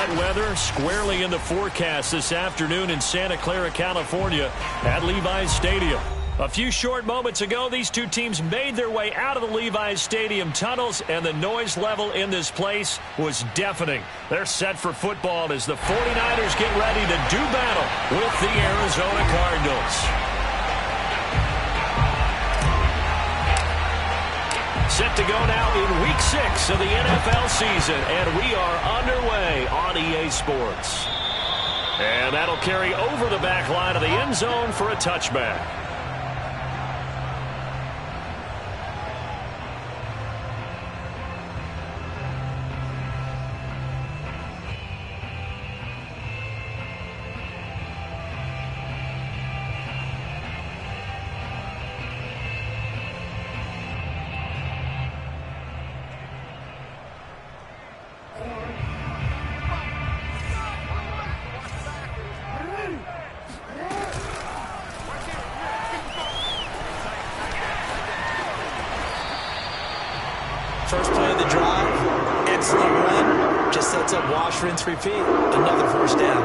Wet weather squarely in the forecast this afternoon in Santa Clara, California at Levi's Stadium. A few short moments ago, these two teams made their way out of the Levi's Stadium tunnels, and the noise level in this place was deafening. They're set for football as the 49ers get ready to do battle with the Arizona Cardinals. Set to go now in Week 6 of the NFL season, and we are underway on EA Sports. And that'll carry over the back line of the end zone for a touchback. First play of the drive, excellent run, just sets up wash, rinse, repeat. Another first down.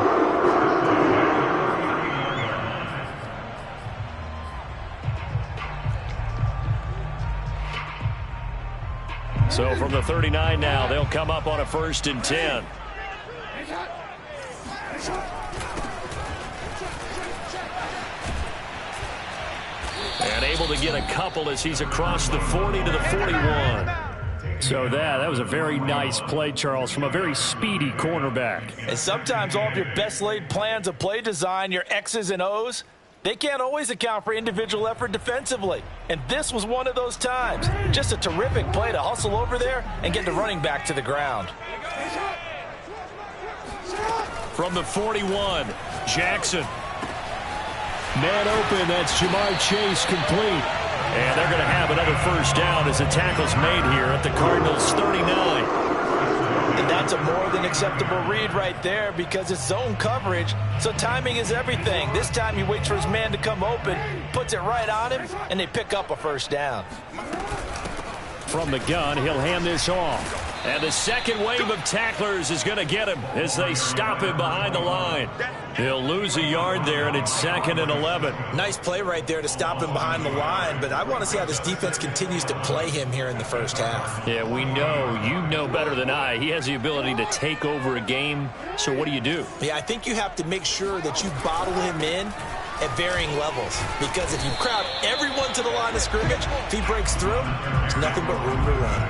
So from the 39 now, they'll come up on a 1st and 10. And able to get a couple as he's across the 40 to the 41. So that was a very nice play, Charles, from a very speedy cornerback. And sometimes all of your best laid plans of play design, your X's and O's, they can't always account for individual effort defensively. And this was one of those times. Just a terrific play to hustle over there and get the running back to the ground. From the 41, Jackson. Man open, that's Ja'Marr Chase complete. And they're going to have another first down as the tackle's made here at the Cardinals' 39. And that's a more than acceptable read right there because it's zone coverage, so timing is everything. This time he waits for his man to come open, puts it right on him, and they pick up a first down. From the gun, he'll hand this off. And the second wave of tacklers is going to get him as they stop him behind the line. He'll lose a yard there, and it's 2nd and 11. Nice play right there to stop him behind the line, but I want to see how this defense continues to play him here in the first half. Yeah, we know. You know better than I. He has the ability to take over a game, so what do you do? Yeah, I think you have to make sure that you bottle him in at varying levels, because if you crowd everyone to the line of scrimmage, if he breaks through, there's nothing but room to run.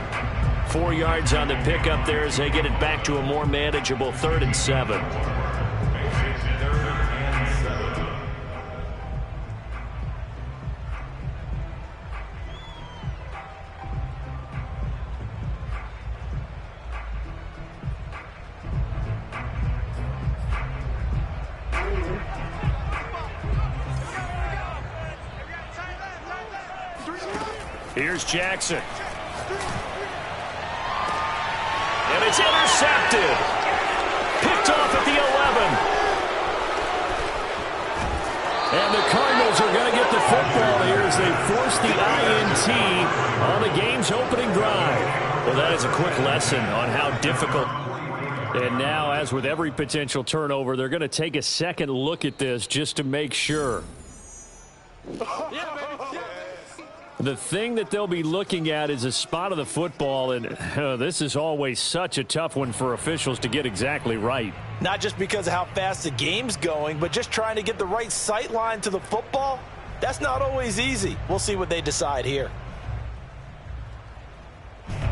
4 yards on the pickup there as they get it back to a more manageable 3rd and 7. Here's Jackson. And it's intercepted. Picked off at the 11. And the Cardinals are going to get the football here as they force the INT on the game's opening drive. Well, that is a quick lesson on how difficult. And now, as with every potential turnover, they're going to take a second look at this just to make sure. The thing that they'll be looking at is a spot of the football, and this is always such a tough one for officials to get exactly right. Not just because of how fast the game's going, but just trying to get the right sight line to the football. That's not always easy. We'll see what they decide here.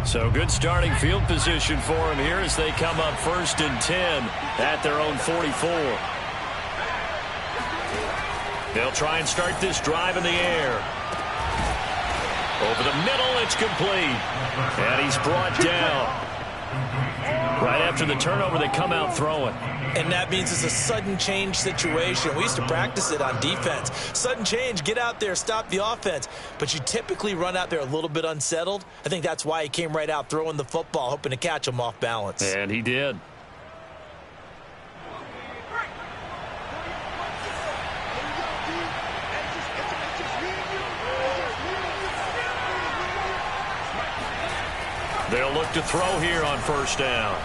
So good starting field position for them here as they come up 1st and 10 at their own 44. They'll try and start this drive in the air. Over the middle, it's complete. And he's brought down. Right after the turnover, they come out throwing. And that means it's a sudden change situation. We used to practice it on defense. Sudden change, get out there, stop the offense. But you typically run out there a little bit unsettled. I think that's why he came right out throwing the football, hoping to catch him off balance. And he did. They'll look to throw here on 1st down.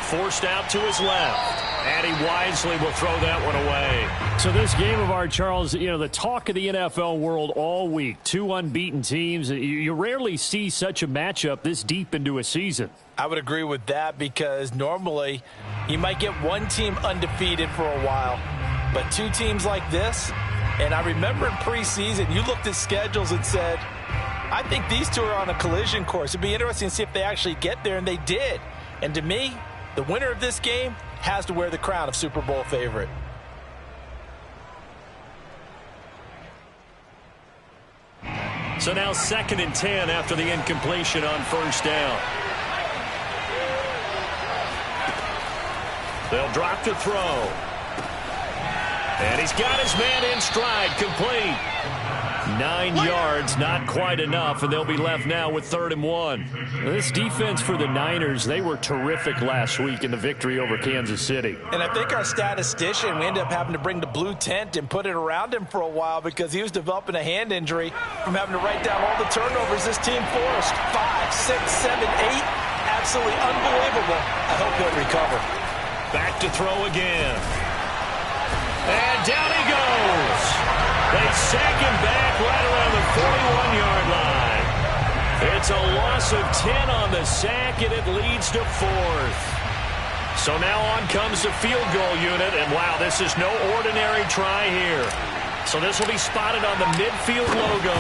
forced out to his left. And he wisely will throw that one away. So this game of art, Charles, you know, the talk of the NFL world all week. Two unbeaten teams. You rarely see such a matchup this deep into a season. I would agree with that because normally you might get one team undefeated for a while. But two teams like this, and I remember in preseason, you looked at schedules and said, I think these two are on a collision course. It'd be interesting to see if they actually get there, and they did. And to me, the winner of this game has to wear the crown of Super Bowl favorite. So now 2nd and 10 after the incompletion on first down. They'll drop to throw. And he's got his man in stride, complete. 9 yards, not quite enough, and they'll be left now with 3rd and 1. This defense for the Niners, they were terrific last week in the victory over Kansas City. And I think our statistician, we ended up having to bring the blue tent and put it around him for a while because he was developing a hand injury from having to write down all the turnovers this team forced. 5, 6, 7, 8. Absolutely unbelievable. I hope he'll recover. Back to throw again. And down he goes. They sack him back right around the 41-yard line. It's a loss of 10 on the sack, and it leads to 4th. So now on comes the field goal unit, and wow, this is no ordinary try here. So this will be spotted on the midfield logo.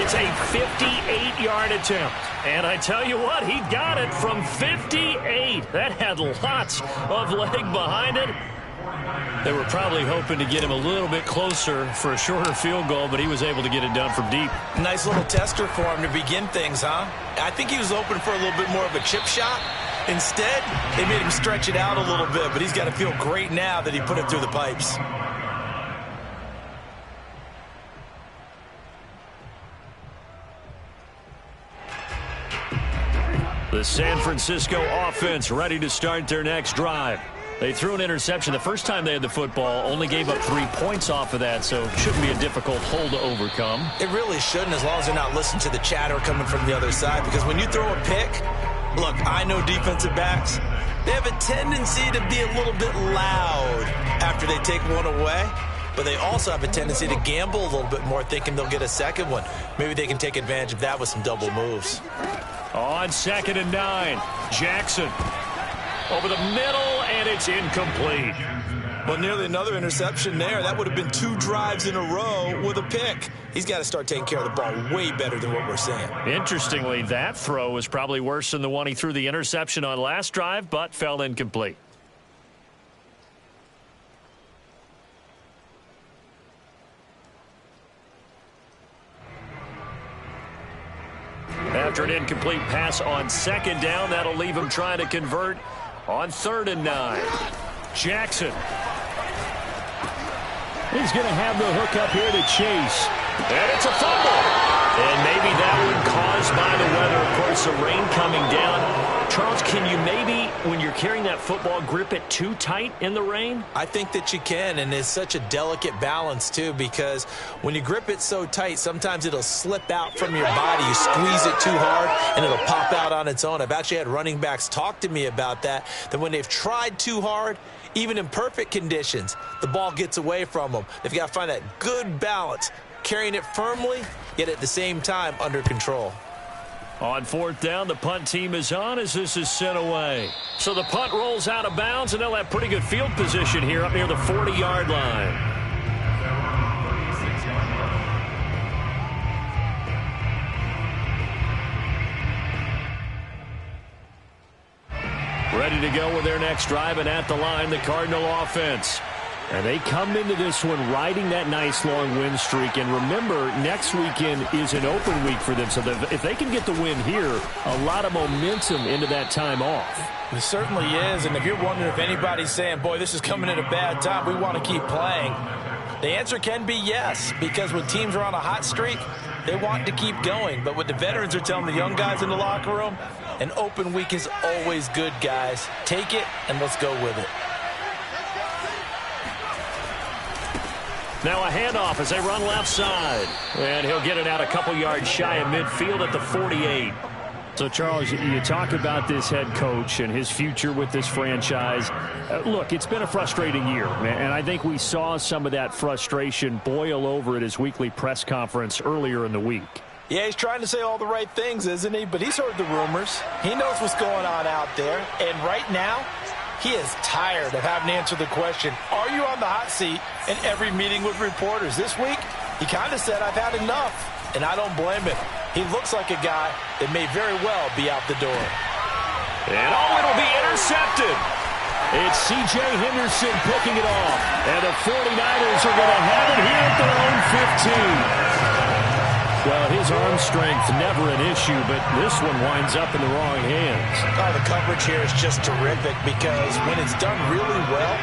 It's a 58-yard attempt. And I tell you what, he got it from 58. That had lots of leg behind it. They were probably hoping to get him a little bit closer for a shorter field goal, but he was able to get it done from deep. Nice little tester for him to begin things, huh? I think he was open for a little bit more of a chip shot. Instead, they made him stretch it out a little bit, but he's got to feel great now that he put it through the pipes. The San Francisco offense ready to start their next drive. They threw an interception the first time they had the football, only gave up 3 points off of that, so it shouldn't be a difficult hole to overcome. It really shouldn't, as long as they're not listening to the chatter coming from the other side, because when you throw a pick, look, I know defensive backs, they have a tendency to be a little bit loud after they take one away, but they also have a tendency to gamble a little bit more, thinking they'll get a second one. Maybe they can take advantage of that with some double moves. On 2nd and 9, Jackson over the middle, and it's incomplete. Well, nearly another interception there. That would have been 2 drives in a row with a pick. He's got to start taking care of the ball way better than what we're seeing. Interestingly, that throw was probably worse than the one he threw the interception on last drive, but fell incomplete. After an incomplete pass on 2nd down, that'll leave him trying to convert on 3rd and 9. Jackson. He's going to have the hook up here to Chase. And it's a fumble. And maybe that one caused by the weather. Of course, the rain coming down. Charles, can you maybe, when you're carrying that football, grip it too tight in the rain? I think that you can, and it's such a delicate balance, too, because when you grip it so tight, sometimes it'll slip out from your body. You squeeze it too hard, and it'll pop out on its own. I've actually had running backs talk to me about that when they've tried too hard, even in perfect conditions, the ball gets away from them. They've got to find that good balance, carrying it firmly, yet at the same time under control. On 4th down, the punt team is on as this is sent away. So the punt rolls out of bounds, and they'll have pretty good field position here up near the 40-yard line. Ready to go with their next drive, and at the line, the Cardinal offense. And they come into this one riding that nice long win streak. And remember, next weekend is an open week for them. So if they can get the win here, a lot of momentum into that time off. It certainly is. And if you're wondering if anybody's saying, boy, this is coming at a bad time, we want to keep playing, the answer can be yes. Because when teams are on a hot streak, they want to keep going. But what the veterans are telling the young guys in the locker room, an open week is always good, guys. Take it, and let's go with it. Now a handoff as they run left side. And he'll get it out a couple yards shy of midfield at the 48. So, Charles, you talk about this head coach and his future with this franchise. Look, it's been a frustrating year, and I think we saw some of that frustration boil over at his weekly press conference earlier in the week. Yeah, he's trying to say all the right things, isn't he? But he's heard the rumors. He knows what's going on out there. And right now, he is tired of having to answer the question, are you on the hot seat in every meeting with reporters? This week, he kind of said, I've had enough. And I don't blame him. He looks like a guy that may very well be out the door. And it'll be intercepted. It's C.J. Henderson picking it off. And the 49ers are going to have it here at their own 15. Well, his arm strength never an issue, but this one winds up in the wrong hands. Oh, the coverage here is just terrific because when it's done really well,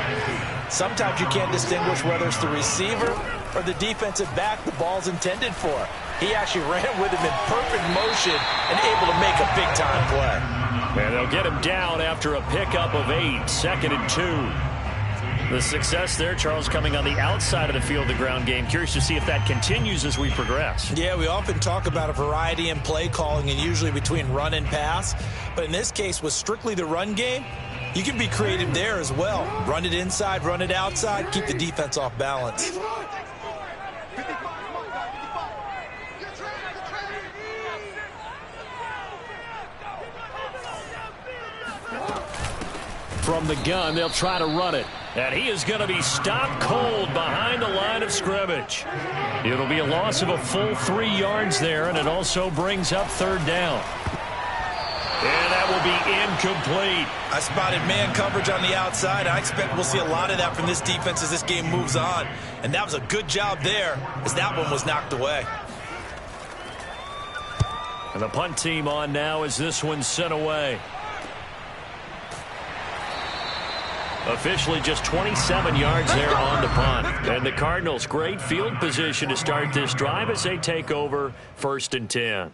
sometimes you can't distinguish whether it's the receiver or the defensive back the ball's intended for. He actually ran with him in perfect motion and able to make a big-time play. And they'll get him down after a pickup of 8, 2nd and 2. The success there, Charles, coming on the outside of the field, the ground game. Curious to see if that continues as we progress. Yeah, we often talk about a variety in play calling and usually between run and pass. But in this case, with strictly the run game, you can be creative there as well. Run it inside, run it outside, keep the defense off balance. From the gun, they'll try to run it. And he is going to be stopped cold behind the line of scrimmage. It'll be a loss of a full 3 yards there, and it also brings up 3rd down. And that will be incomplete. I spotted man coverage on the outside. I expect we'll see a lot of that from this defense as this game moves on. And that was a good job there as that one was knocked away. And the punt team on now as this one's sent away. Officially just 27 yards there on the punt. And the Cardinals, great field position to start this drive as they take over 1st and 10.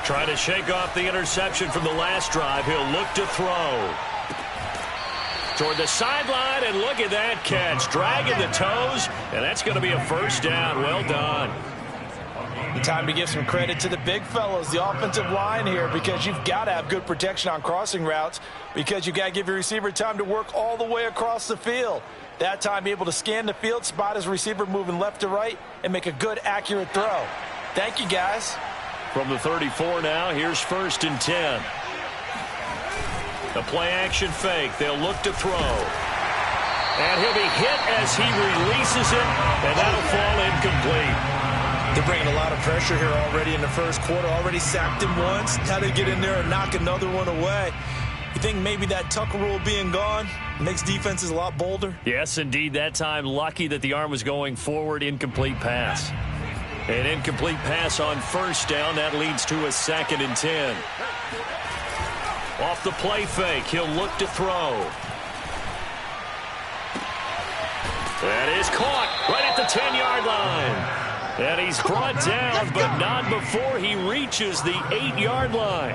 Trying to shake off the interception from the last drive. He'll look to throw. Toward the sideline, and look at that catch. Dragging the toes, and that's going to be a 1st down. Well done. Time to give some credit to the big fellows, the offensive line here, because you've got to have good protection on crossing routes because you've got to give your receiver time to work all the way across the field. That time able to scan the field, spot his receiver moving left to right, and make a good, accurate throw. Thank you, guys. From the 34 now, here's 1st and 10. The play-action fake. They'll look to throw. And he'll be hit as he releases it, and that'll fall incomplete. They're bringing a lot of pressure here already in the first quarter. Already sacked him once. Now they get in there and knock another one away. You think maybe that Tucker rule being gone makes defenses a lot bolder? Yes, indeed. That time, lucky that the arm was going forward. Incomplete pass. An incomplete pass on 1st down. That leads to a 2nd and 10. Off the play fake, he'll look to throw. That is caught right at the 10-yard line. And he's brought down, but not before he reaches the 8-yard line.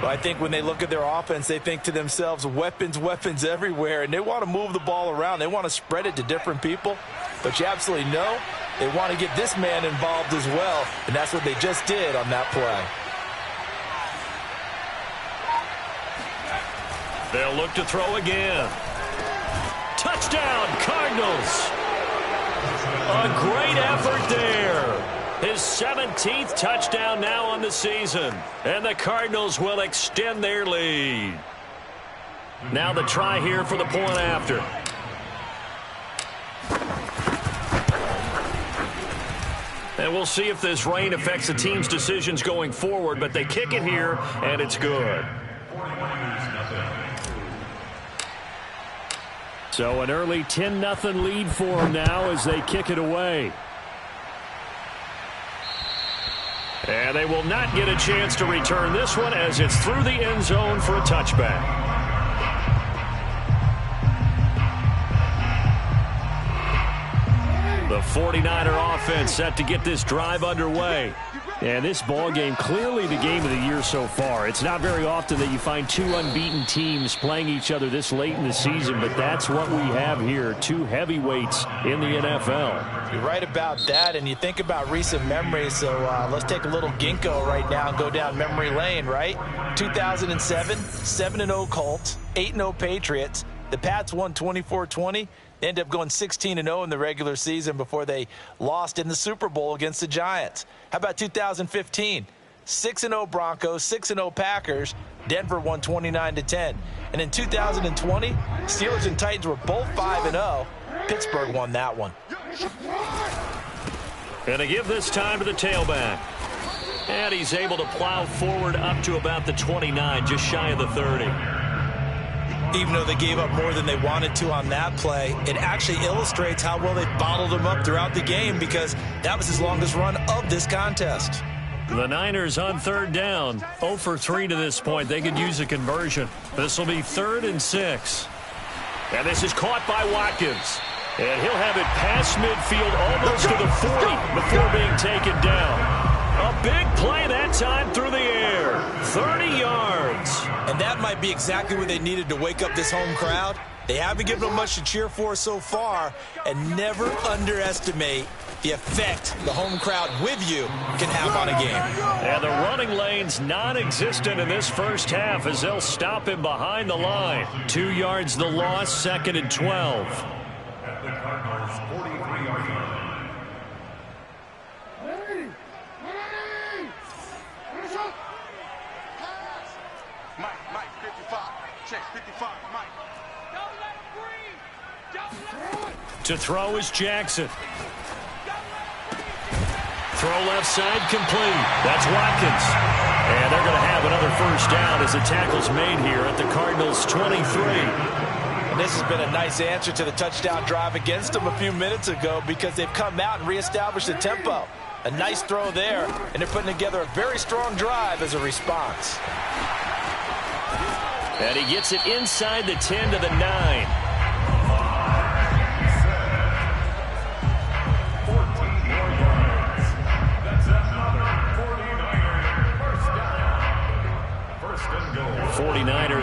Well, I think when they look at their offense, they think to themselves, weapons, weapons everywhere, and they want to move the ball around. They want to spread it to different people. But you absolutely know they want to get this man involved as well, and that's what they just did on that play. They'll look to throw again. Touchdown, Cardinals. A great effort there. His 17th touchdown now on the season. And the Cardinals will extend their lead. Now the try here for the point after. And we'll see if this rain affects the team's decisions going forward, but they kick it here, and it's good. So an early 10-0 lead for them now as they kick it away. And they will not get a chance to return this one as it's through the end zone for a touchback. The The 49er offense set to get this drive underway. And this ball game, clearly the game of the year so far. It's not very often that you find two unbeaten teams playing each other this late in the season, but that's what we have here, two heavyweights in the NFL. You're right about that, and you think about recent memories, so let's take a little ginkgo right now and go down memory lane, right? 2007, 7-0 Colts, 8-0 Patriots. The Pats won 24-20. They ended up going 16-0 in the regular season before they lost in the Super Bowl against the Giants. How about 2015? 6-0 Broncos, 6-0 Packers. Denver won 29-10. And in 2020, Steelers and Titans were both 5-0. Pittsburgh won that one. And to give this time to the tailback. And he's able to plow forward up to about the 29, just shy of the 30. Even though they gave up more than they wanted to on that play, it actually illustrates how well they bottled them up throughout the game, because that was his longest run of this contest. The Niners on third down, 0 for 3 to this point. They could use a conversion. This will be 3rd and 6. And this is caught by Watkins. And he'll have it past midfield, almost to the 40 before being taken down. A big play that time through the air. 30 yards. And that might be exactly what they needed to wake up this home crowd. They haven't given them much to cheer for so far, and never underestimate the effect the home crowd with you can have on a game. And the running lane's non-existent in this first half as they'll stop him behind the line. 2 yards the loss, 2nd and 12. To throw is Jackson. Throw left side complete. That's Watkins. And they're going to have another first down as the tackle's made here at the Cardinals' 23. And this has been a nice answer to the touchdown drive against them a few minutes ago, because they've come out and reestablished the tempo. A nice throw there, and they're putting together a very strong drive as a response. And he gets it inside the 10 to the 9.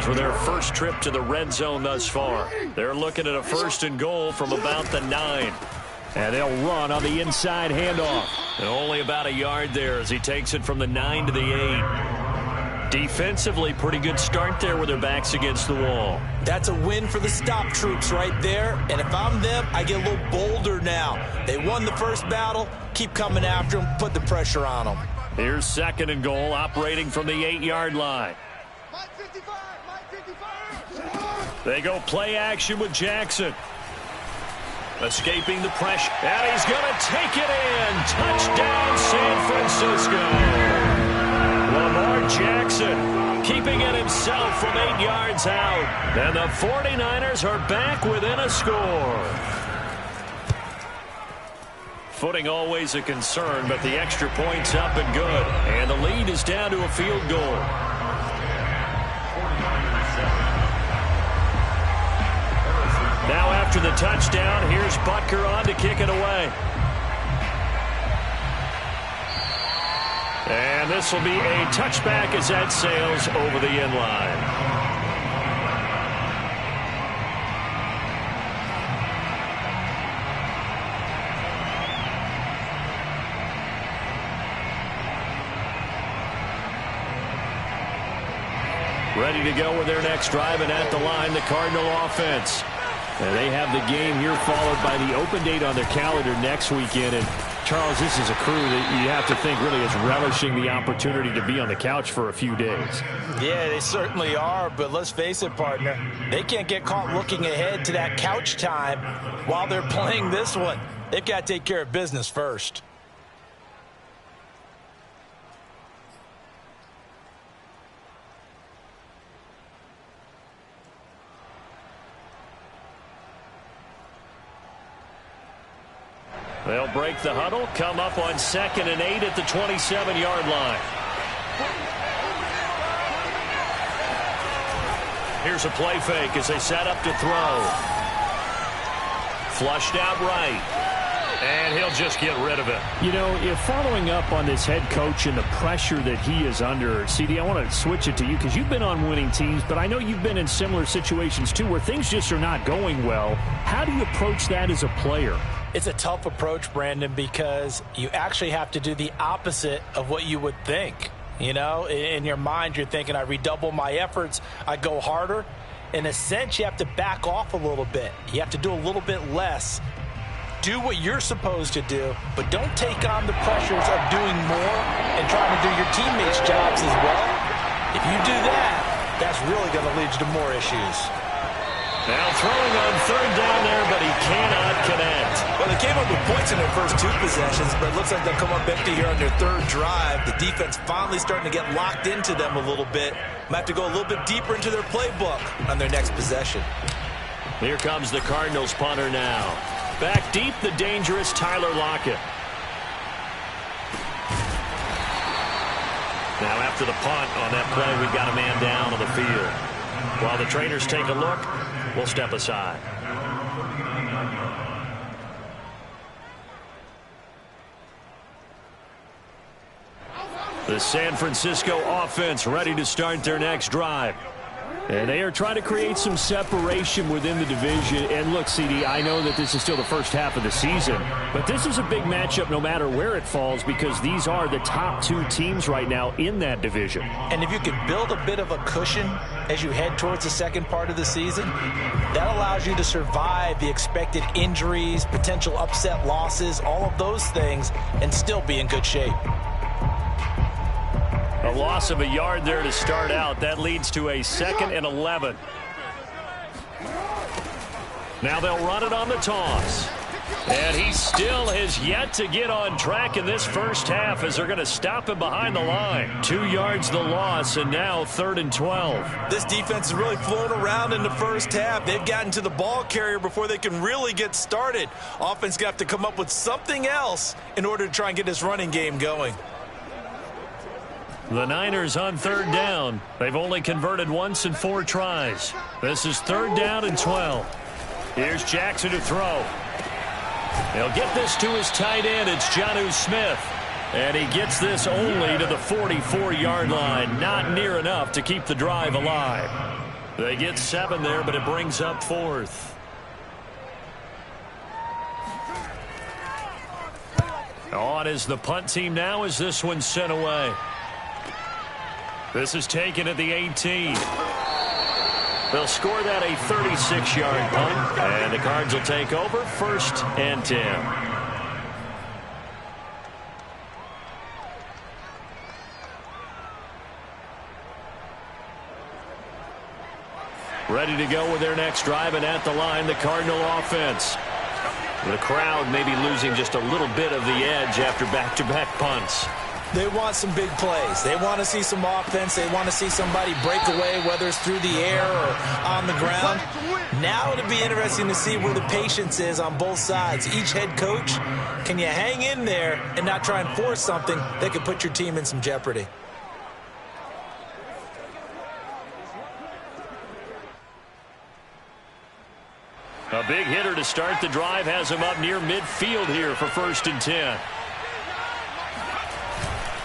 For their first trip to the red zone thus far. They're looking at a 1st and goal from about the 9. And they'll run on the inside handoff. And only about a yard there as he takes it from the 9 to the 8. Defensively, pretty good start there with their backs against the wall. That's a win for the stop troops right there. And if I'm them, I get a little bolder now. They won the first battle. Keep coming after them. Put the pressure on them. Here's 2nd and goal, operating from the 8-yard line. They go play action with Jackson. Escaping the pressure. And he's going to take it in. Touchdown, San Francisco. Lamar Jackson keeping it himself from 8 yards out. And the 49ers are back within a score. Footing always a concern, but the extra point's up and good. And the lead is down to a field goal. Now after the touchdown, here's Butker on to kick it away. And this will be a touchback as that sails over the end line. Ready to go with their next drive, and at the line, the Cardinal offense. And they have the game here followed by the open date on their calendar next weekend. And, Charles, this is a crew that you have to think really is relishing the opportunity to be on the couch for a few days. Yeah, they certainly are, but let's face it, partner. They can't get caught looking ahead to that couch time while they're playing this one. They've got to take care of business first. They'll break the huddle, come up on 2nd and 8 at the 27-yard line. Here's a play fake as they set up to throw. Flushed out right. And he'll just get rid of it. You know, if following up on this head coach and the pressure that he is under, CD, I want to switch it to you because you've been on winning teams, but I know you've been in similar situations too where things just are not going well. How do you approach that as a player? It's a tough approach, Brandon, because you actually have to do the opposite of what you would think. You know, in your mind, you're thinking, I redouble my efforts, I go harder. In a sense, you have to back off a little bit. You have to do a little bit less. Do what you're supposed to do, but don't take on the pressures of doing more and trying to do your teammates' jobs as well. If you do that, that's really going to lead you to more issues. Now throwing on third down there, but he cannot connect. Well, they came up with points in their first 2 possessions, but it looks like they'll come up empty here on their third drive. The defense finally starting to get locked into them a little bit. Might have to go a little bit deeper into their playbook on their next possession. Here comes the Cardinals punter now. Back deep, the dangerous Tyler Lockett. Now after the punt on that play, we've got a man down on the field. While the trainers take a look, we'll step aside. The San Francisco offense ready to start their next drive. And they are trying to create some separation within the division. And look, CD, I know that this is still the first half of the season, but this is a big matchup no matter where it falls because these are the top 2 teams right now in that division. And if you can build a bit of a cushion as you head towards the second part of the season, that allows you to survive the expected injuries, potential upset losses, all of those things, and still be in good shape. A loss of a yard there to start out. That leads to a 2nd and 11. Now they'll run it on the toss. And he still has yet to get on track in this first half as they're going to stop him behind the line. 2 yards the loss, and now 3rd and 12. This defense is really flown around in the first half. They've gotten to the ball carrier before they can really get started. Offense going to have to come up with something else in order to try and get this running game going. The Niners on 3rd down. They've only converted once in 4 tries. This is 3rd down and 12. Here's Jackson to throw. He'll get this to his tight end. It's Jonnu Smith. And he gets this only to the 44-yard line. Not near enough to keep the drive alive. They get 7 there, but it brings up 4th. On is the punt team now as this one's sent away. This is taken at the 18. They'll score that a 36-yard punt, and the Cards will take over 1st and 10. Ready to go with their next drive, and at the line, the Cardinal offense. The crowd may be losing just a little bit of the edge after back-to-back punts. They want some big plays. They want to see some offense. They want to see somebody break away, whether it's through the air or on the ground. Now it'll be interesting to see where the patience is on both sides. Each head coach, can you hang in there and not try and force something that could put your team in some jeopardy? A big hitter to start the drive has him up near midfield here for 1st and 10.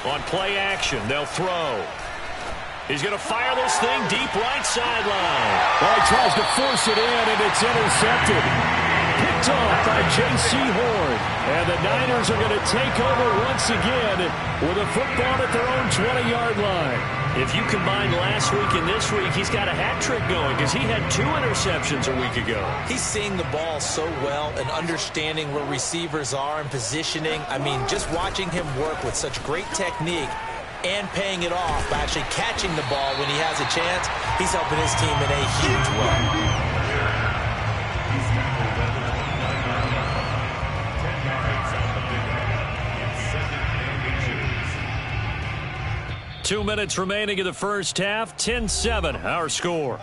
On play action, they'll throw. He's going to fire this thing deep right sideline. Well, he tries to force it in, and it's intercepted. Picked off by J.C. Horn. And the Niners are going to take over once again with a football at their own 20-yard line. If you combine last week and this week, he's got a hat trick going because he had 2 interceptions a week ago. He's seeing the ball so well and understanding where receivers are and positioning. I mean, just watching him work with such great technique and paying it off by actually catching the ball when he has a chance, he's helping his team in a huge way. 2 minutes remaining in the first half. 10-7, our score.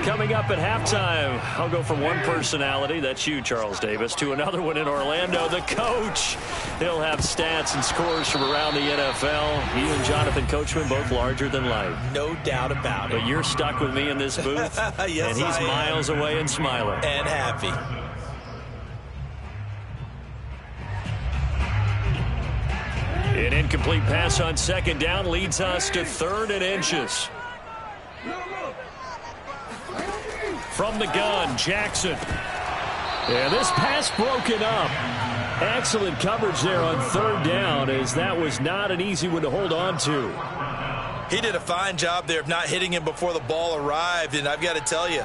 Coming up up at halftime. I'll go from one personality, that's you, Charles Davis, to another one in Orlando, the coach. He'll have stats and scores from around the NFL. He and Jonathan Coachman both larger than life. No doubt about it. But you're stuck with me in this booth. Yes, and he's miles away and smiling. And happy. An incomplete pass on second down leads us to 3rd and inches. From the gun, Jackson. And this pass broken up. Excellent coverage there on 3rd down, as that was not an easy one to hold on to. He did a fine job there of not hitting him before the ball arrived, and I've got to tell you,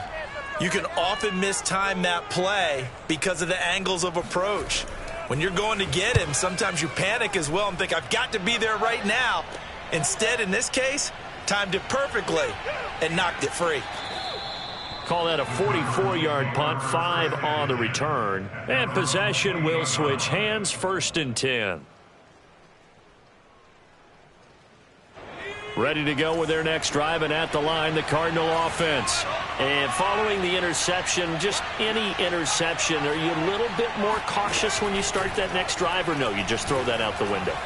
you can often mistime that play because of the angles of approach. When you're going to get him, sometimes you panic as well and think, I've got to be there right now. Instead, in this case, timed it perfectly and knocked it free. Call that a 44-yard punt, 5 on the return. And possession will switch hands, 1st and 10. Ready to go with their next drive, and at the line, the Cardinal offense. And following the interception, just any interception, are you a little bit more cautious when you start that next drive, or no, you just throw that out the window?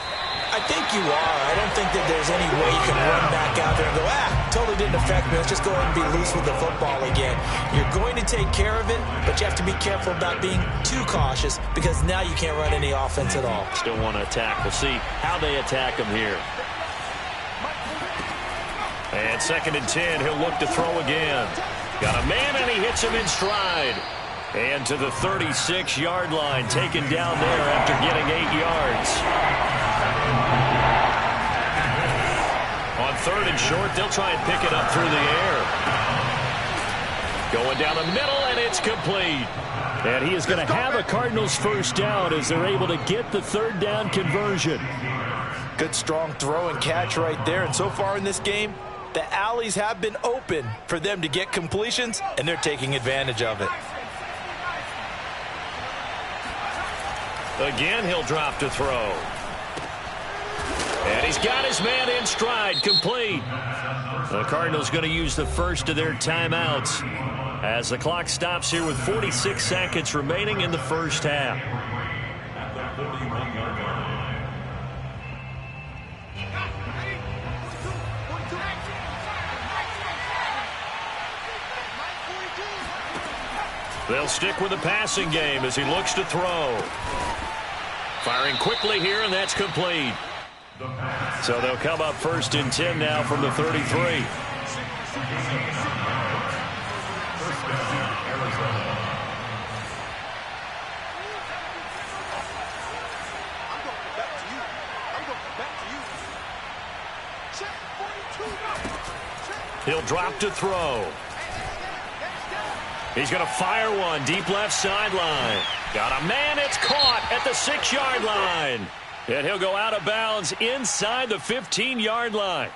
I think you are. I don't think that there's any way you can run back out there and go, totally didn't affect me. Let's just go ahead and be loose with the football again. You're going to take care of it, but you have to be careful about being too cautious because now you can't run any offense at all. Still want to attack. We'll see how they attack him here. And 2nd and 10, he'll look to throw again. Got a man, and he hits him in stride. And to the 36-yard line, taken down there after getting 8 yards. On 3rd and short, they'll try and pick it up through the air. Going down the middle, and it's complete. And he is going to have a Cardinals 1st down as they're able to get the 3rd down conversion. Good, strong throw and catch right there. And so far in this game, the alleys have been open for them to get completions, and they're taking advantage of it. Again, he'll drop to throw. And he's got his man in stride, complete. The Cardinals going to use the first of their timeouts as the clock stops here with 46 seconds remaining in the first half. They'll stick with the passing game as he looks to throw. Firing quickly here, and that's complete. So they'll come up 1st and 10 now from the 33. He'll drop to throw. He's going to fire one deep left sideline. Got a man. It's caught at the 6-yard line. And he'll go out of bounds inside the 15-yard line.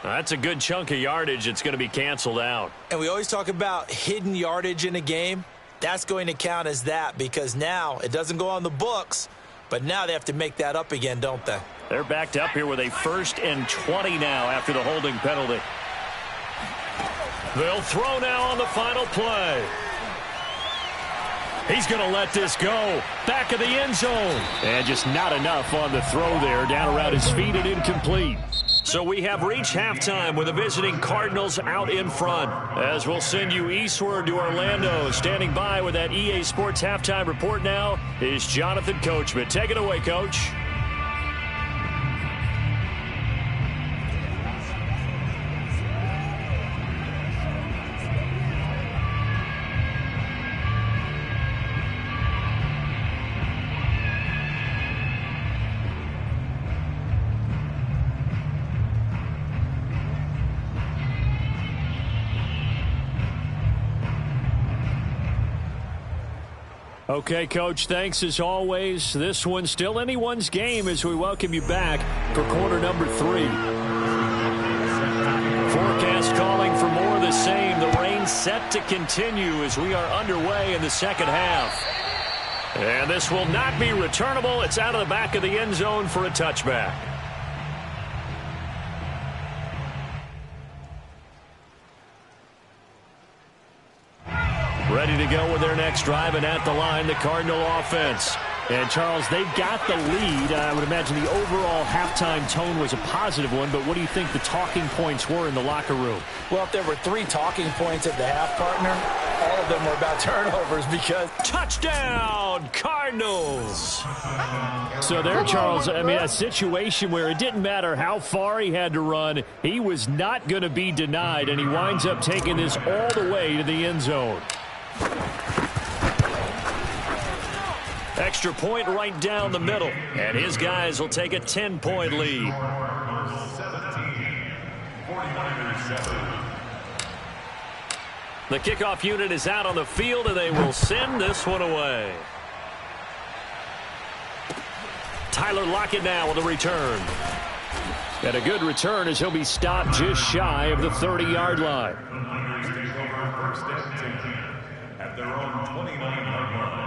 That's a good chunk of yardage. It's going to be canceled out. And we always talk about hidden yardage in a game. That's going to count as that because now it doesn't go on the books, but now they have to make that up again, don't they? They're backed up here with a 1st and 20 now after the holding penalty. They'll throw now on the final play. He's going to let this go. Back of the end zone. And just not enough on the throw there. Down around his feet and incomplete. So we have reached halftime with the visiting Cardinals out in front. As we'll send you eastward to Orlando. Standing by with that EA Sports halftime report now is Jonathan Coachman. Take it away, Coach. Okay, Coach, thanks as always. This one's still anyone's game as we welcome you back for quarter number 3. Forecast calling for more of the same. The rain set to continue as we are underway in the second half. And this will not be returnable. It's out of the back of the end zone for a touchback. Ready to go with their next drive, and at the line, the Cardinal offense. And, Charles, they've got the lead. I would imagine the overall halftime tone was a positive one, but what do you think the talking points were in the locker room? Well, if there were 3 talking points at the half, partner, all of them were about turnovers because... Touchdown, Cardinals! So there, Charles, I mean, a situation where it didn't matter how far he had to run, he was not going to be denied, and he winds up taking this all the way to the end zone. Extra point right down the middle, and his guys will take a 10-point lead. The kickoff unit is out on the field, and they will send this one away. Tyler Lockett now with a return. And a good return as he'll be stopped just shy of the 30-yard line. At their own 29-yard line.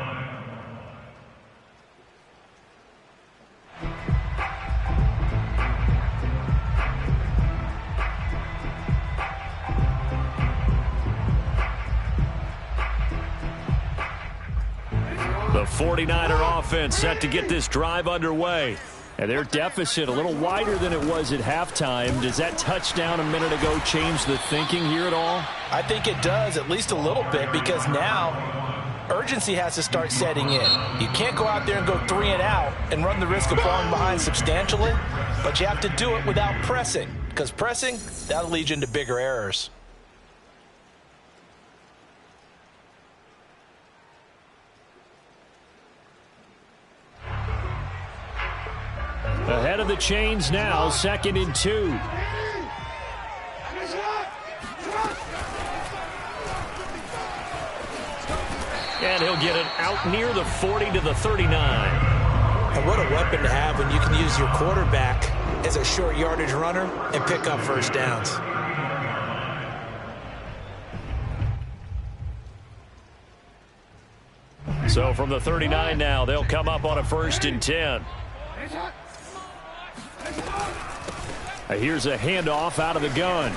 The 49er offense set to get this drive underway. And their deficit a little wider than it was at halftime. Does that touchdown a minute ago change the thinking here at all? I think it does, at least a little bit, because now urgency has to start setting in. You can't go out there and go 3 and out and run the risk of falling behind substantially, but you have to do it without pressing, because pressing, that'll lead you into bigger errors. Ahead of the chains now, 2nd and 2. And he'll get it out near the 40 to the 39. And what a weapon to have when you can use your quarterback as a short yardage runner and pick up first downs. So from the 39 now, they'll come up on a 1st and 10. Here's a handoff out of the gun.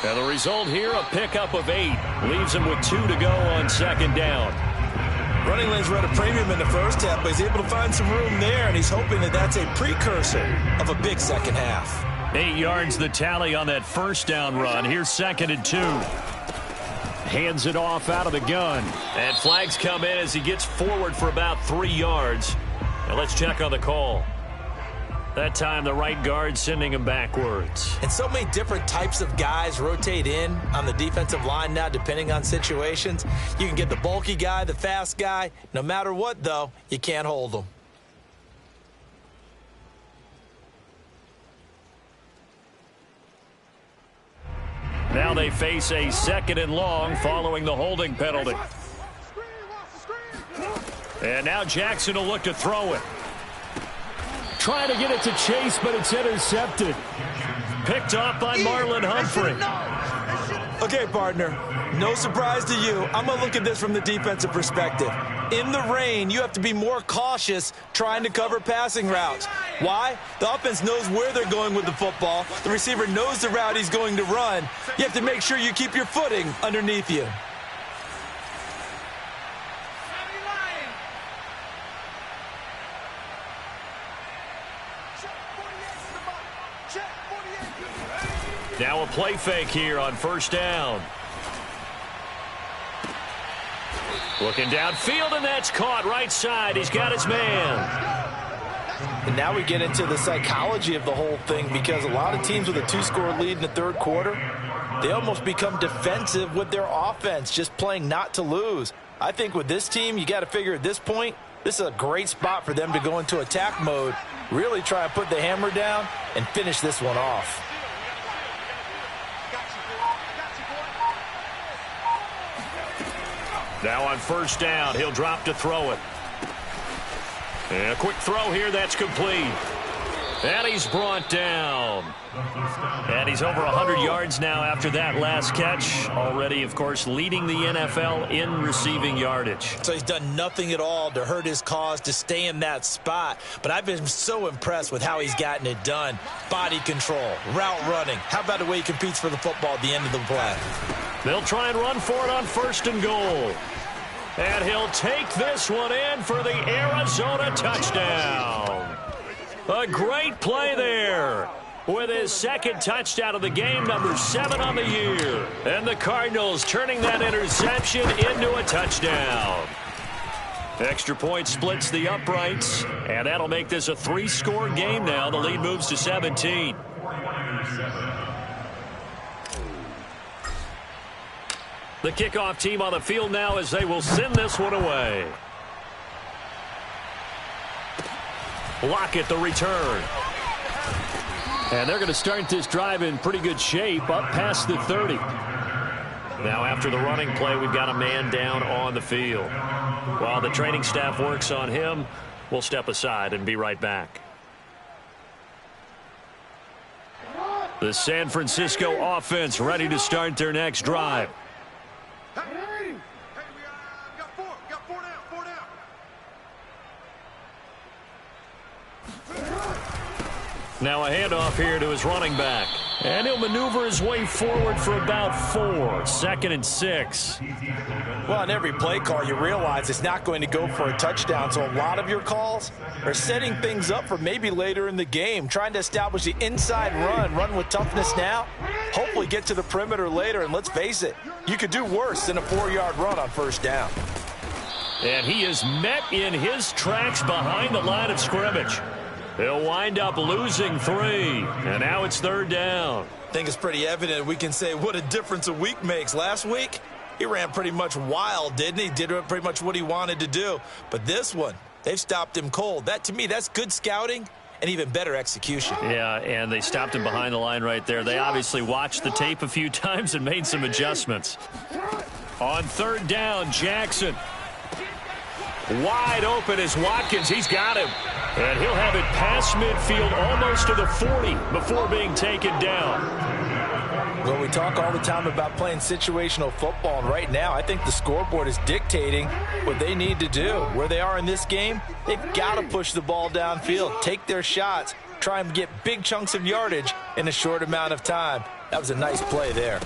And the result here, a pickup of 8. Leaves him with 2 to go on 2nd down. Running lanes were at a premium in the first half, but he's able to find some room there, and he's hoping that that's a precursor of a big second half. 8 yards the tally on that 1st down run. Here's 2nd and 2. Hands it off out of the gun. And flags come in as he gets forward for about 3 yards. Now let's check on the call. That time the right guard sending him backwards. And so many different types of guys rotate in on the defensive line now depending on situations. You can get the bulky guy, the fast guy. No matter what, though, you can't hold them. Now they face a 2nd and long following the holding penalty. And now Jackson will look to throw it. Trying to get it to Chase, but it's intercepted. Picked off by Marlon Humphrey. Okay, partner, no surprise to you. I'm going to look at this from the defensive perspective. In the rain, you have to be more cautious trying to cover passing routes. Why? The offense knows where they're going with the football. The receiver knows the route he's going to run. You have to make sure you keep your footing underneath you. Now a play fake here on 1st down. Looking downfield, and that's caught right side. He's got his man. And now we get into the psychology of the whole thing, because a lot of teams with a 2-score lead in the 3rd quarter, they almost become defensive with their offense, just playing not to lose. I think with this team, you got to figure at this point, this is a great spot for them to go into attack mode, really try and put the hammer down and finish this one off. Now on 1st down, he'll drop to throw it. And a quick throw here, that's complete. And he's brought down. And he's over 100 yards now after that last catch. Already, of course, leading the NFL in receiving yardage. So he's done nothing at all to hurt his cause, to stay in that spot. But I've been so impressed with how he's gotten it done. Body control, route running. How about the way he competes for the football at the end of the play? They'll try and run for it on 1st and goal. And he'll take this one in for the Arizona touchdown. A great play there with his 2nd touchdown of the game, number 7 on the year. And the Cardinals turning that interception into a touchdown. Extra point splits the uprights, and that'll make this a 3-score game now. The lead moves to 17. The kickoff team on the field now as they will send this one away. Lockett the return. And they're going to start this drive in pretty good shape up past the 30. Now after the running play, we've got a man down on the field. While the training staff works on him, we'll step aside and be right back. The San Francisco offense ready to start their next drive. Now a handoff here to his running back. And he'll maneuver his way forward for about 4. 2nd and 6. Well, on every play call, you realize it's not going to go for a touchdown. So a lot of your calls are setting things up for maybe later in the game, trying to establish the inside run with toughness now, hopefully get to the perimeter later. And let's face it, you could do worse than a 4-yard run on 1st down. And he is met in his tracks behind the line of scrimmage. He'll wind up losing 3, and now it's 3rd down. I think it's pretty evident we can say what a difference a week makes. Last week, he ran pretty much wild, didn't he? Did pretty much what he wanted to do. But this one, they've stopped him cold. That, to me, that's good scouting and even better execution. Yeah, and they stopped him behind the line right there. They obviously watched the tape a few times and made some adjustments. On 3rd down, Jackson. Wide open is Watkins. He's got him. And he'll have it past midfield almost to the 40 before being taken down. Well, we talk all the time about playing situational football, and right now I think the scoreboard is dictating what they need to do. Where they are in this game, they've got to push the ball downfield, take their shots, try and get big chunks of yardage in a short amount of time. That was a nice play there.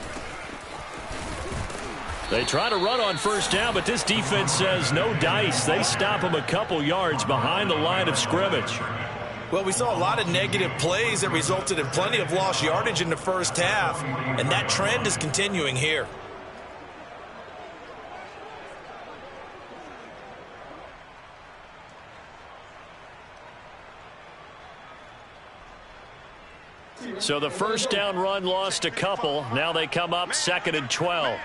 They try to run on 1st down, but this defense says no dice. They stop him a couple yards behind the line of scrimmage. Well, we saw a lot of negative plays that resulted in plenty of lost yardage in the 1st half, and that trend is continuing here. So the 1st down run lost a couple. Now they come up 2nd and 12.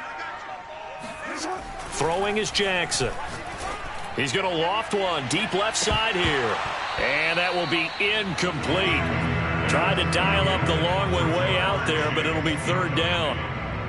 Throwing is Jackson. He's going to loft one deep left side here. And that will be incomplete. Tried to dial up the long one way out there, but it'll be 3rd down.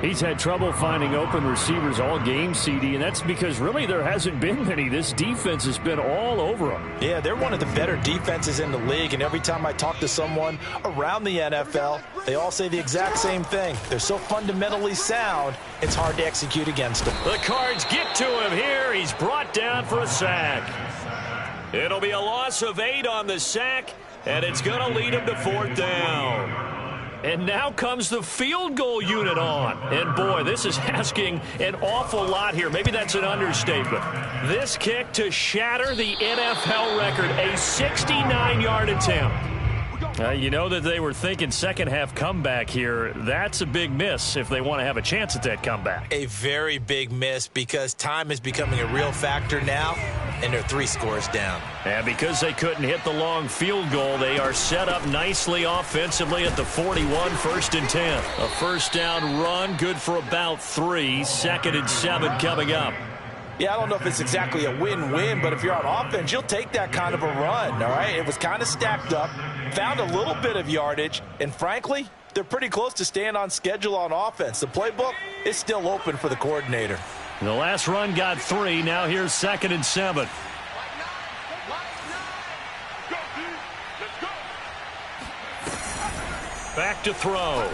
He's had trouble finding open receivers all game, CD, and that's because really there hasn't been many. This defense has been all over them. Yeah, they're one of the better defenses in the league, and every time I talk to someone around the NFL, they all say the exact same thing. They're so fundamentally sound, it's hard to execute against them. The Cards get to him here. He's brought down for a sack. It'll be a loss of 8 on the sack, and it's going to lead him to 4th down. And now comes the field goal unit on. And, boy, this is asking an awful lot here. Maybe that's an understatement. This kick to shatter the NFL record, a 69-yard attempt. You know that they were thinking second half comeback here. That's a big miss if they want to have a chance at that comeback. A very big miss because time is becoming a real factor now, and they're 3 scores down. And because they couldn't hit the long field goal, they are set up nicely offensively at the 41, 1st and 10. A 1st down run, good for about 3. 2nd and 7 coming up. Yeah, I don't know if it's exactly a win-win, but if you're on offense, you'll take that kind of a run, all right? It was kind of stacked up, found a little bit of yardage, and frankly, they're pretty close to staying on schedule on offense. The playbook is still open for the coordinator. And the last run got 3. Now here's 2nd and 7. Back to throw.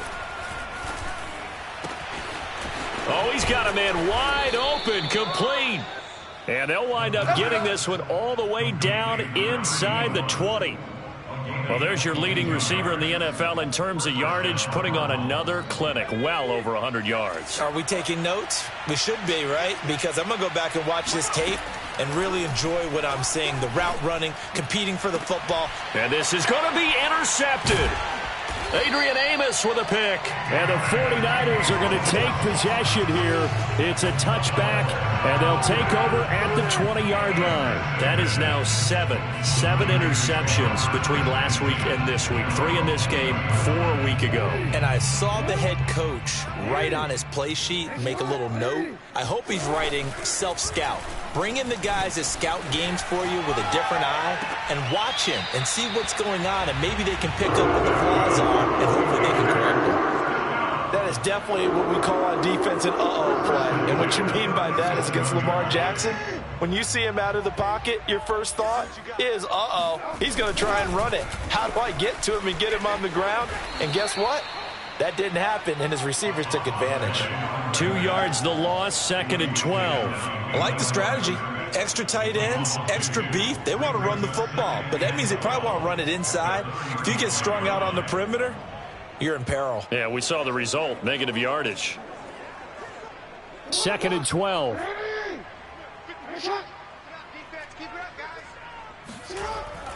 Oh, he's got a man wide open, complete. And they'll wind up getting this one all the way down inside the 20. Well, there's your leading receiver in the NFL in terms of yardage, putting on another clinic, well over 100 yards. Are we taking notes? We should be, right? Because I'm going to go back and watch this tape and really enjoy what I'm seeing. The route running, competing for the football. And this is going to be intercepted. Adrian Amos with a pick. And the 49ers are going to take possession here. It's a touchback, and they'll take over at the 20-yard line. That is now seven interceptions between last week and this week. 3 in this game, 4 a week ago. And I saw the head coach write on his play sheet, make a little note. I hope he's writing self-scout. Bring in the guys that scout games for you with a different eye and watch him and see what's going on, and maybe they can pick up what the flaws are, and hopefully they can correct them. That is definitely what we call on defense an uh-oh play. And what you mean by that is against Lamar Jackson, when you see him out of the pocket, your first thought is, uh-oh, he's going to try and run it. How do I get to him and get him on the ground? And guess what? That didn't happen, and his receivers took advantage. 2 yards the loss, 2nd and 12. I like the strategy. Extra tight ends, extra beef. They want to run the football, but that means they probably want to run it inside. If you get strung out on the perimeter, you're in peril. Yeah, we saw the result, negative yardage. 2nd and 12.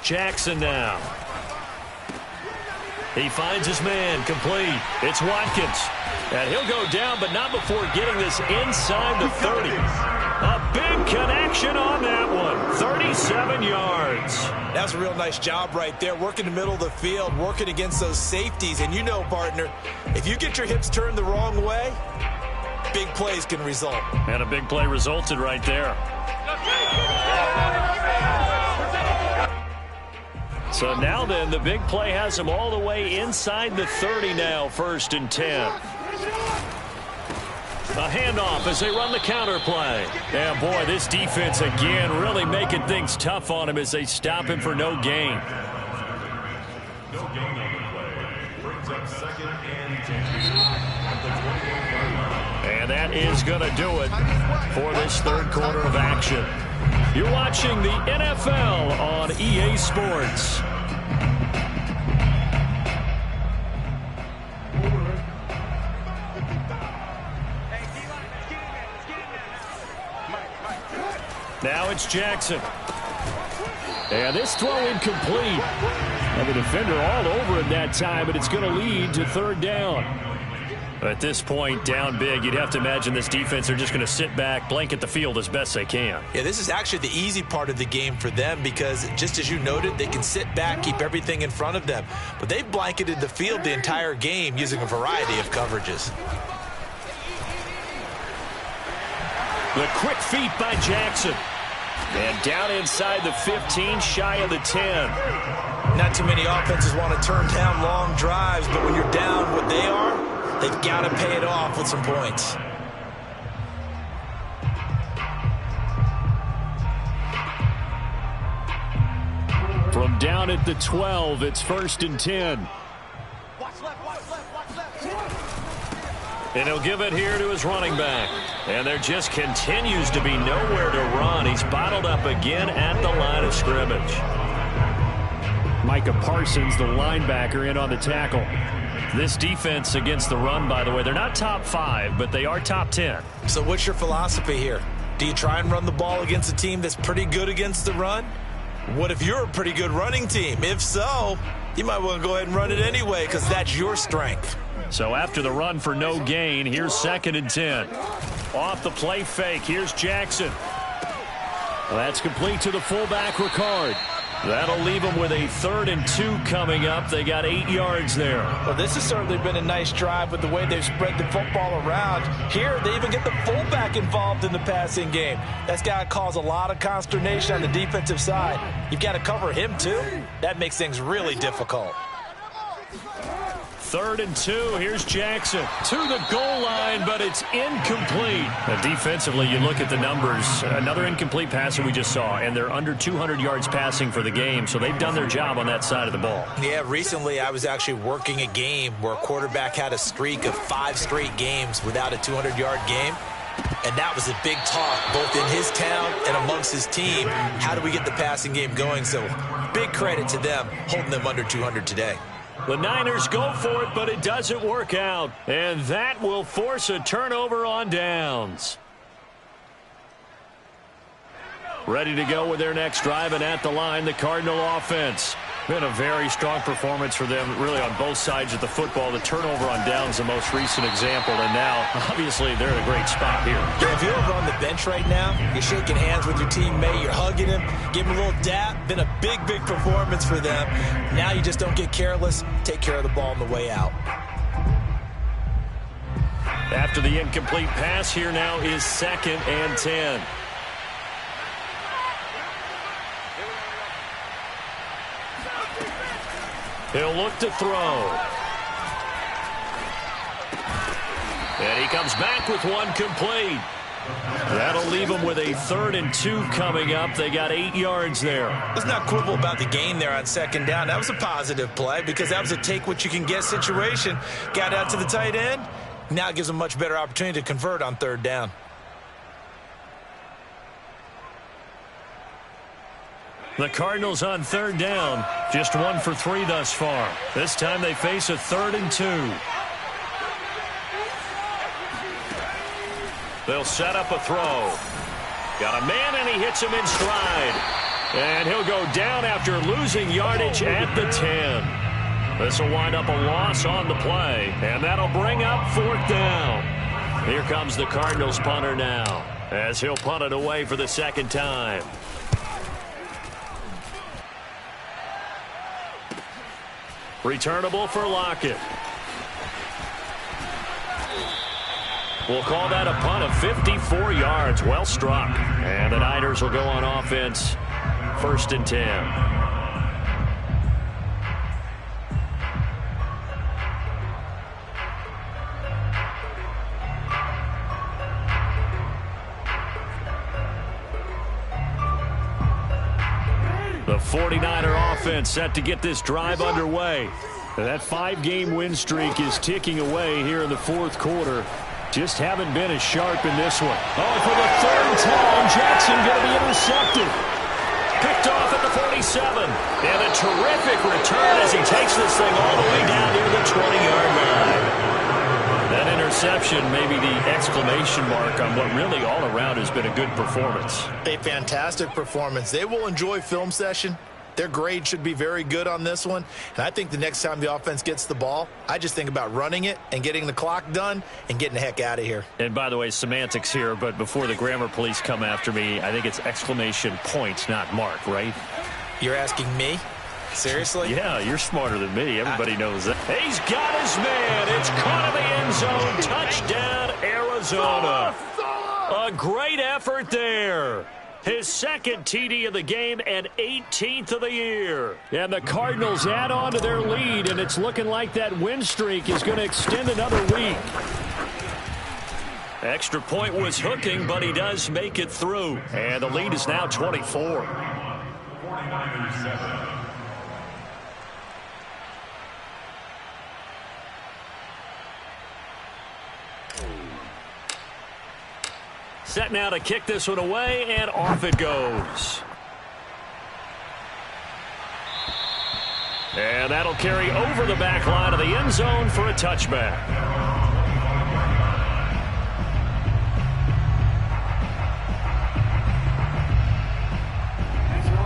Jackson now. He finds his man, complete. It's Watkins. And he'll go down, but not before getting this inside the 30. A big connection on that one. 37 yards. That's a real nice job right there, working the middle of the field, working against those safeties. And you know, partner, if you get your hips turned the wrong way, big plays can result. And a big play resulted right there. So now then, the big play has him all the way inside the 30 now, 1st and 10. A handoff as they run the counter play. And boy, this defense again really making things tough on him as they stop him for no gain. No gain on the play. Brings up 2nd and 10 at the 21-yard line. And that is going to do it for this 3rd quarter of action. You're watching the NFL on EA Sports. Now it's Jackson. And this throw incomplete. And the defender all over him that time, but it's going to lead to 3rd down. At this point, down big, you'd have to imagine this defense are just going to sit back, blanket the field as best they can. Yeah, this is actually the easy part of the game for them because, just as you noted, they can sit back, keep everything in front of them. But they've blanketed the field the entire game using a variety of coverages. The quick feet by Jackson. And down inside the 15, shy of the 10. Not too many offenses want to turn down long drives, but when you're down what they are, they've got to pay it off with some points. From down at the 12, it's 1st and 10. And he'll give it here to his running back. And there just continues to be nowhere to run. He's bottled up again at the line of scrimmage. Micah Parsons, the linebacker, in on the tackle. This defense against the run, by the way, they're not top 5, but they are top 10. So what's your philosophy here? Do you try and run the ball against a team that's pretty good against the run? What if you're a pretty good running team? If so, you might want to go ahead and run it anyway because that's your strength. So after the run for no gain, here's 2nd and 10. Off the play fake, here's Jackson. Well, that's complete to the fullback, Ricard. That'll leave them with a 3rd and 2 coming up. They got 8 yards there. Well, this has certainly been a nice drive with the way they've spread the football around. Here, they even get the fullback involved in the passing game. That's got to cause a lot of consternation on the defensive side. You've got to cover him, too. That makes things really difficult. 3rd and 2. Here's Jackson to the goal line, but it's incomplete. Now, defensively, you look at the numbers. Another incomplete passer we just saw, and they're under 200 yards passing for the game, so they've done their job on that side of the ball. Yeah, recently I was actually working a game where a quarterback had a streak of 5 straight games without a 200-yard game. And that was a big talk, both in his town and amongst his team. How do we get the passing game going? So big credit to them holding them under 200 today. The Niners go for it, but it doesn't work out. And that will force a turnover on downs. Ready to go with their next drive, and at the line, the Cardinal offense. Been a very strong performance for them, really, on both sides of the football. The turnover on downs, the most recent example, and now, obviously, they're in a great spot here. Yeah, if you're over on the bench right now, you're shaking hands with your teammate, you're hugging him, give him a little dap. Been a big performance for them. Now you just don't get careless. Take care of the ball on the way out. After the incomplete pass, here now is 2nd and 10. He'll look to throw. And he comes back with one complete. That'll leave him with a 3rd and 2 coming up. They got 8 yards there. Let's not quibble about the gain there on 2nd down. That was a positive play because that was a take-what-you-can-get situation. Got out to the tight end. Now it gives them a much better opportunity to convert on 3rd down. The Cardinals on 3rd down, just 1 for 3 thus far. This time they face a 3rd and 2. They'll set up a throw. Got a man, and he hits him in stride. And he'll go down after losing yardage at the 10. This will wind up a loss on the play, and that'll bring up 4th down. Here comes the Cardinals punter now, as he'll punt it away for the 2nd time. Returnable for Lockett. We'll call that a punt of 54 yards. Well struck. And the Niners will go on offense. 1st and 10. The 49er offense set to get this drive underway. That 5-game win streak is ticking away here in the 4th quarter. Just haven't been as sharp in this one. Oh, for the 3rd time, Jackson going to be intercepted. Picked off at the 47. And a terrific return as he takes this thing all the way down near the 20-yard line. That interception may be the exclamation mark on what really all around has been a good performance. A fantastic performance. They will enjoy film session. Their grade should be very good on this one. And I think the next time the offense gets the ball, I just think about running it and getting the clock done and getting the heck out of here. And by the way, semantics here, but before the grammar police come after me, I think it's exclamation point, not mark, right? You're asking me? Seriously? Yeah, you're smarter than me. Everybody knows that. He's got his man. It's caught in the end zone. Touchdown, Arizona. A great effort there. His 2nd TD of the game and 18th of the year. And the Cardinals add on to their lead, and it's looking like that win streak is going to extend another week. Extra point was hooking, but he does make it through. And the lead is now 24. 49ers 7. Set now to kick this one away, and off it goes. And that'll carry over the back line of the end zone for a touchback.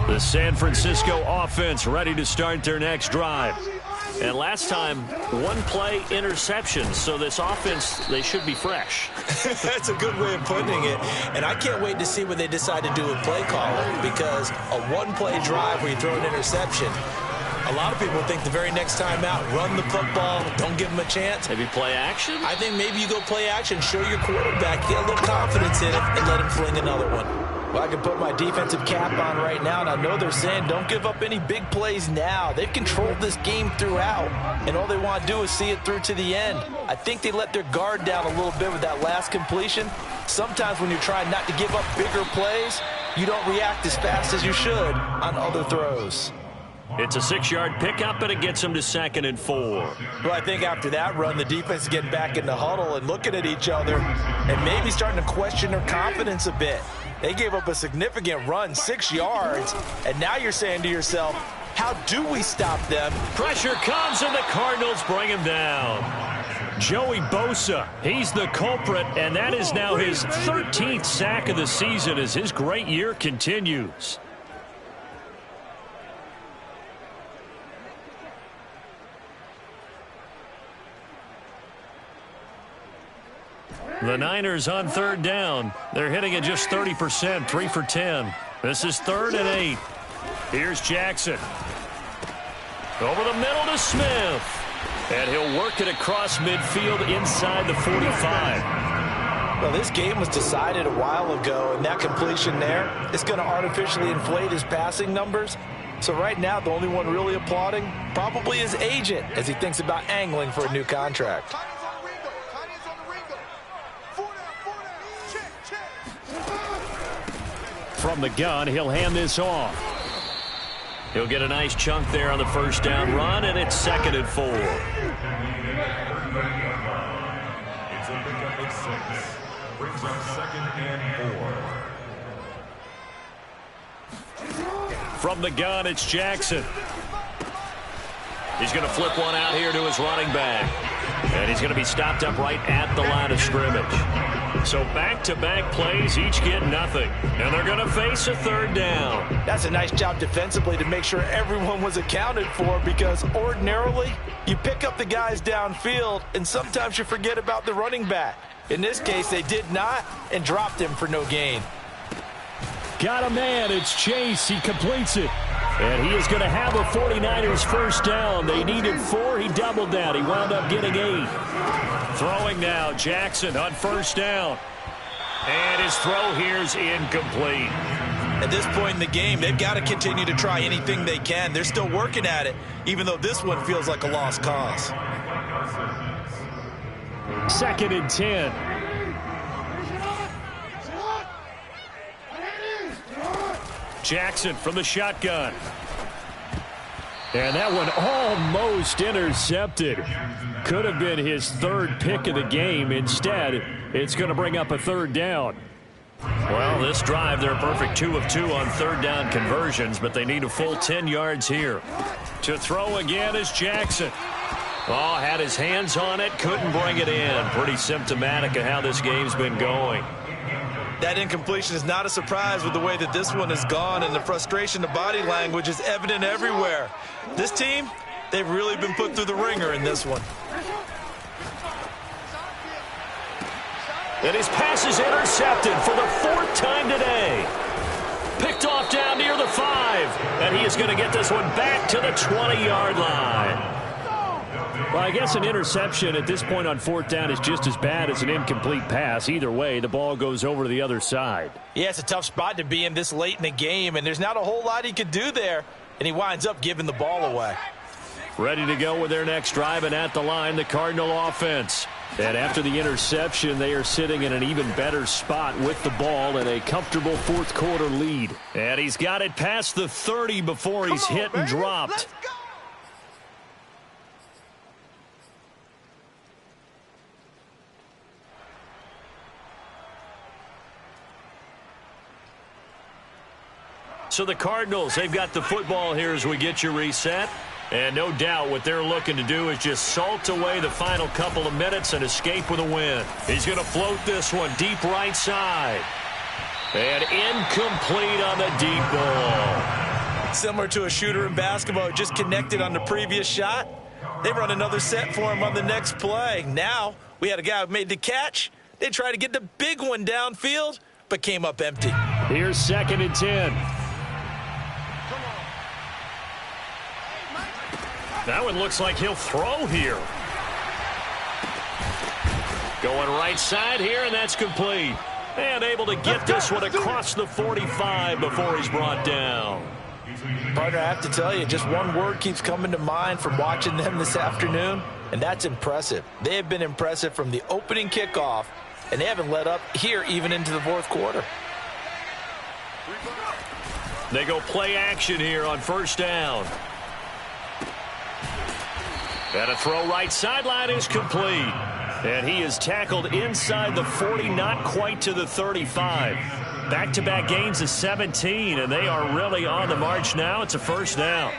The San Francisco offense ready to start their next drive. And last time, 1-play interception. So this offense, they should be fresh. That's a good way of putting it. And I can't wait to see what they decide to do with play calling, because a 1-play drive where you throw an interception, a lot of people think the very next time out, run the football, don't give them a chance. Maybe play action? I think maybe you go play action, show your quarterback, get a little confidence in it, and let him fling another one. Well, I can put my defensive cap on right now, and I know they're saying don't give up any big plays now. They've controlled this game throughout, and all they want to do is see it through to the end. I think they let their guard down a little bit with that last completion. Sometimes when you're trying not to give up bigger plays, you don't react as fast as you should on other throws. It's a 6-yard pickup, and it gets them to 2nd and 4. Well, I think after that run, the defense is getting back in the huddle and looking at each other and maybe starting to question their confidence a bit. They gave up a significant run, 6 yards, and now you're saying to yourself, How do we stop them? Pressure comes, and the Cardinals bring him down. Joey Bosa, he's the culprit, and that is now his 13th sack of the season as his great year continues. The Niners on third down. They're hitting at just 30%, 3 for 10. This is 3rd and 8. Here's Jackson. Over the middle to Smith. And he'll work it across midfield inside the 45. Well, this game was decided a while ago, and that completion there is going to artificially inflate his passing numbers. So right now, the only one really applauding probably his agent as he thinks about angling for a new contract. From the gun, he'll hand this off. He'll get a nice chunk there on the first down run, and it's 2nd and 4. It's a pickup of 6. Brings up 2nd and 4. From the gun, it's Jackson. He's going to flip one out here to his running back. And he's going to be stopped up right at the line of scrimmage. So back-to-back plays, each get nothing. And they're going to face a 3rd down. That's a nice job defensively to make sure everyone was accounted for, because ordinarily you pick up the guys downfield and sometimes you forget about the running back. In this case, they did not and dropped him for no gain. Got a man. It's Chase. He completes it. And he is going to have a 49ers first down. They needed 4. He doubled that. He wound up getting 8. Throwing now, Jackson on first down. And his throw here's incomplete. At this point in the game, they've got to continue to try anything they can. They're still working at it, even though this one feels like a lost cause. 2nd and 10. Jackson from the shotgun. And that one almost intercepted. Could have been his 3rd pick of the game. Instead, it's going to bring up a 3rd down. Well, this drive, they're a perfect 2 of 2 on 3rd down conversions, but they need a full 10 yards here. To throw again is Jackson. Oh, had his hands on it, couldn't bring it in. Pretty symptomatic of how this game's been going. That incompletion is not a surprise with the way that this one has gone, and the frustration, the body language is evident everywhere. This team, they've really been put through the ringer in this one. And his pass is intercepted for the 4th time today. Picked off down near the 5, and he is going to get this one back to the 20-yard line. Well, I guess an interception at this point on 4th down is just as bad as an incomplete pass. Either way, the ball goes over to the other side. Yeah, it's a tough spot to be in this late in the game, and there's not a whole lot he could do there, and he winds up giving the ball away. Ready to go with their next drive, and at the line, the Cardinal offense. And after the interception, they are sitting in an even better spot with the ball and a comfortable 4th quarter lead. And he's got it past the 30 before he's hit and dropped. So the Cardinals, they've got the football here as we get you reset. And no doubt what they're looking to do is just salt away the final couple of minutes and escape with a win. He's going to float this one deep right side. And incomplete on the deep ball. Similar to a shooter in basketball, just connected on the previous shot. They run another set for him on the next play. Now we had a guy who made the catch. They tried to get the big one downfield, but came up empty. Here's 2nd and 10. That one looks like he'll throw here. Going right side here, and that's complete. And able to get this one across the 45 before he's brought down. Partner, I have to tell you, just one word keeps coming to mind from watching them this afternoon, and that's impressive. They have been impressive from the opening kickoff, and they haven't let up here even into the 4th quarter. They go play action here on first down. And a throw right sideline is complete. And he is tackled inside the 40, not quite to the 35. Back-to-back gains of 17, and they are really on the march now. It's a first down.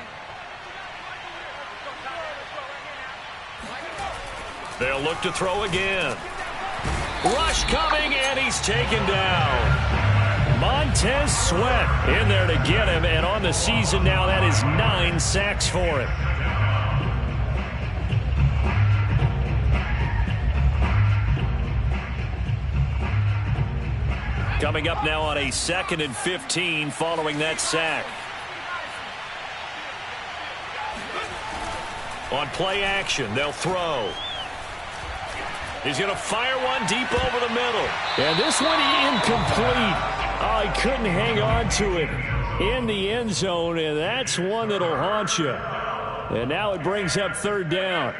They'll look to throw again. Rush coming, and he's taken down. Montez Sweat in there to get him, and on the season now, that is 9 sacks for him. Coming up now on a 2nd and 15 following that sack. On play action, they'll throw. He's going to fire one deep over the middle. And this one incomplete. Oh, he couldn't hang on to it in the end zone, and that's one that'll haunt you. And now it brings up 3rd down.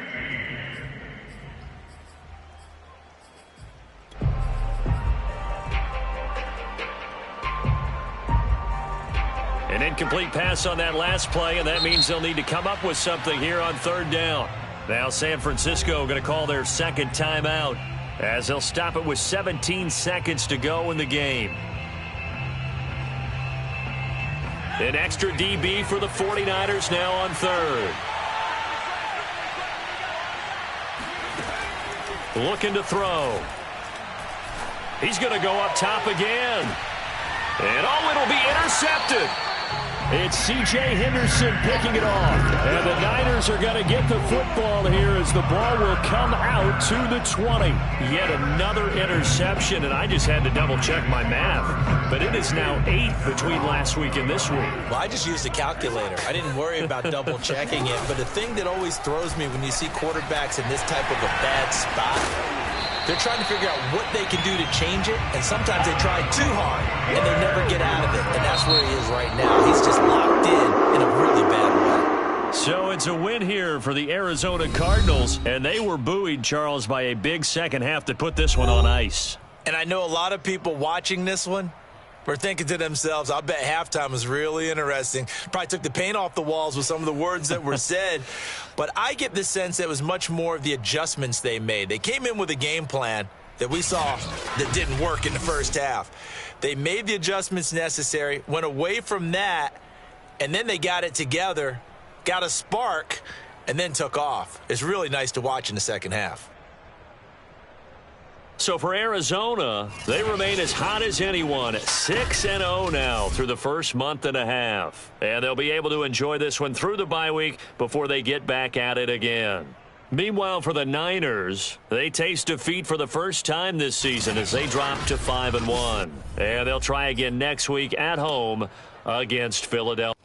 An incomplete pass on that last play, and that means they'll need to come up with something here on 3rd down. Now San Francisco going to call their 2nd timeout as they'll stop it with 17 seconds to go in the game. An extra DB for the 49ers now on 3rd. Looking to throw. He's going to go up top again. And it'll be intercepted. It's C.J. Henderson picking it off. And the Niners are going to get the football here as the ball will come out to the 20. Yet another interception, and I just had to double-check my math. But it is now 8 between last week and this week. Well, I just used a calculator. I didn't worry about double-checking it. But the thing that always throws me when you see quarterbacks in this type of a bad spot, they're trying to figure out what they can do to change it, and sometimes they try too hard, and they never get out of it. And that's where he is right now. He's just locked in a really bad way. So it's a win here for the Arizona Cardinals, and they were buoyed, Charles, by a big second half to put this one on ice. And I know a lot of people watching this one were thinking to themselves, I'll bet halftime was really interesting. Probably took the paint off the walls with some of the words that were said. But I get the sense that it was much more of the adjustments they made. They came in with a game plan that we saw that didn't work in the first half. They made the adjustments necessary, went away from that, and then they got it together, got a spark, and then took off. It's really nice to watch in the second half. So for Arizona, they remain as hot as anyone, 6-0 now through the first month and a half. And they'll be able to enjoy this one through the bye week before they get back at it again. Meanwhile, for the Niners, they taste defeat for the first time this season as they drop to 5-1. And they'll try again next week at home against Philadelphia.